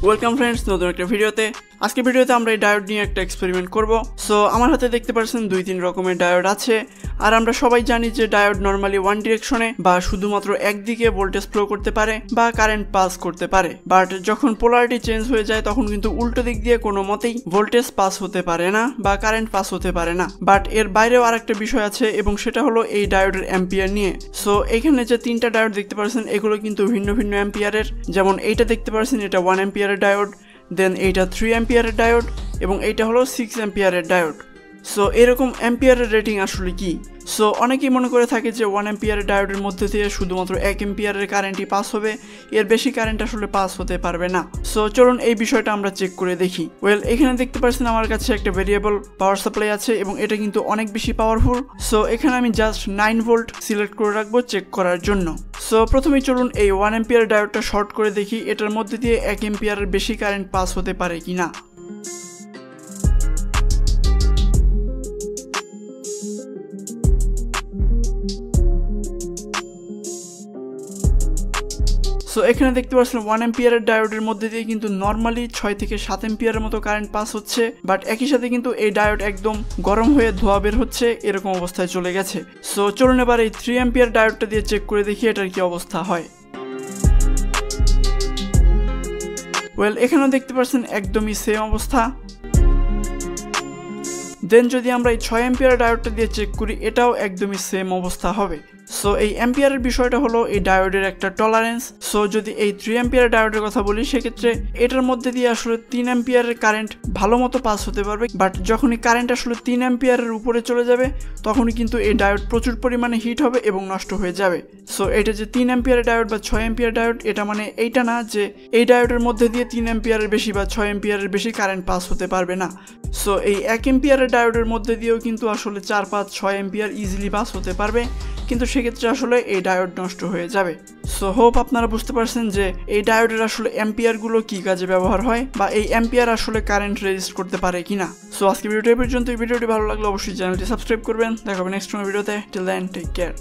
Welcome friends, নতুন একটা ভিডিওতে। আজকে ভিডিওতে আমরা এই ডায়োড নিয়ে একটা এক্সপেরিমেন্ট করব। সো আমার হাতে দেখতে পাচ্ছেন 2-3 রকমের ডায়োড আছে। আর আমরা সবাই জানি যে ডায়োড নরমালি ওয়ান ডিরেকশনে বা শুধুমাত্র একদিকে ভোল্টেজ ফ্লো করতে পারে বা কারেন্ট পাস করতে পারে। বাট যখন পোলারিটি চেঞ্জ হয়ে যায় তখন কিন্তু উল্টো দিক দিয়ে কোনো মতেই ভোল্টেজ পাস হতে পারে না বা কারেন্ট পাস হতে পারে না। বাট এর বাইরেও আরেকটা বিষয় আছে এবং সেটা হলো এই ডায়োডের অ্যাম্পিয়ার নিয়ে। সো এখানে যে 3টা ডায়োড দেখতে পাচ্ছেন এগুলো কিন্তু ভিন্ন ভিন্ন অ্যাম্পিয়ারের। যেমন এইটা দেখতে পাচ্ছেন এটা 1 অ্যাম্পিয়ারের ডায়োড, দেন এইটা 3 অ্যাম্পিয়ারের ডায়োড এবং এইটা হলো 6 অ্যাম্পিয়ারের ডায়োড। সো এরকম অ্যাম্পিয়ারের রেটিং আসলে কি? সো অনেকেই মনে করে থাকে যে 1 অ্যাম্পিয়ারের ডায়োডের মধ্যে দিয়ে শুধুমাত্র 1 অ্যাম্পিয়ারের কারেন্টই পাস হবে, এর বেশি কারেন্ট আসলে পাস হতে পারবে না। সো চলুন এই বিষয়টা আমরা চেক করে দেখি। ওয়েল, এখানে দেখতে পাচ্ছেন আমার কাছে একটা ভেরিয়েবল পাওয়ার সাপ্লাই আছে এবং এটা কিন্তু অনেক বেশি পাওয়ারফুল। সো এখানে আমি জাস্ট 9 ভোল্ট সিলেক্ট করে রাখবো চেক করার জন্য। সো প্রথমেই চলুন এই 1 অ্যাম্পিয়ার ডায়োডটা শর্ট করে দেখি এটার মধ্যে দিয়ে 1 অ্যাম্পিয়ারের বেশি কারেন্ট পাস হতে পারে কিনা। সো এখানে দেখতে পাচ্ছেন 1 অ্যাম্পিয়ারের ডায়োডের মধ্যে দিয়ে কিন্তু নর্মালি 6 থেকে 7 অ্যাম্পিয়ারের মতো কারেন্ট পাস হচ্ছে। বাট একই সাথে কিন্তু এই ডায়োড একদম গরম হয়ে ধোঁয়া বের হচ্ছে, এরকম অবস্থায় চলে গেছে। সো চলুন এবার এই 3 অ্যাম্পিয়ার ডায়োডটা দিয়ে চেক করে দেখি এটার কি অবস্থা হয়। ওয়েল, এখানেও দেখতে পাচ্ছেন একদমই সেম অবস্থা। দেন যদি আমরা এই 6 অ্যাম্পিয়ার ডায়োডটা দিয়ে চেক করি এটাও একদমই সেম অবস্থা হবে। সো এই অ্যাম্পিয়ারের বিষয়টা হলো এই ডায়োডের একটা টলারেন্স। সো যদি এই 3 অ্যাম্পিয়ার ডায়োডের কথা বলি সেক্ষেত্রে এটার মধ্যে দিয়ে আসলে 3 অ্যাম্পিয়ারের কারেন্ট ভালো মতো পাস হতে পারবে। বাট যখনই কারেন্ট আসলে 3 অ্যাম্পিয়ারের উপরে চলে যাবে তখনই কিন্তু এই ডায়োড প্রচুর পরিমাণে হিট হবে এবং নষ্ট হয়ে যাবে। সো এটা যে 3 অ্যাম্পিয়ার ডায়োড বা 6 অ্যাম্পিয়ার ডায়োড, এটা মানে এইটা না যে এই ডায়োডের মধ্যে দিয়ে 3 অ্যাম্পিয়ারের বেশি বা 6 অ্যাম্পিয়ারের বেশি কারেন্ট পাস হতে পারবে না। সো এই 1 অ্যাম্পিয়ারের ডায়োডের মধ্যে দিয়েও কিন্তু আসলে 4, 5, 6 অ্যাম্পিয়ার ইজিলি পাস হতে পারবে, কিন্তু সেক্ষেত্রে আসলে এই ডায়োড নষ্ট হয়ে যাবে। সো হোপ আপনারা বুঝতে পারছেন যে এই ডায়োডের আসলে অ্যাম্পিয়ারগুলো কি কাজে ব্যবহার হয় বা এই অ্যাম্পিয়ার আসলে কারেন্ট রেজিস্ট করতে পারে কিনা। সো আজকে ভিডিওটি এই পর্যন্ত। এই ভিডিওটি ভালো লাগলে অবশ্যই চ্যানেলটি সাবস্ক্রাইব করবেন। দেখা হবে নেক্সট ভিডিওতে। Till then, take care.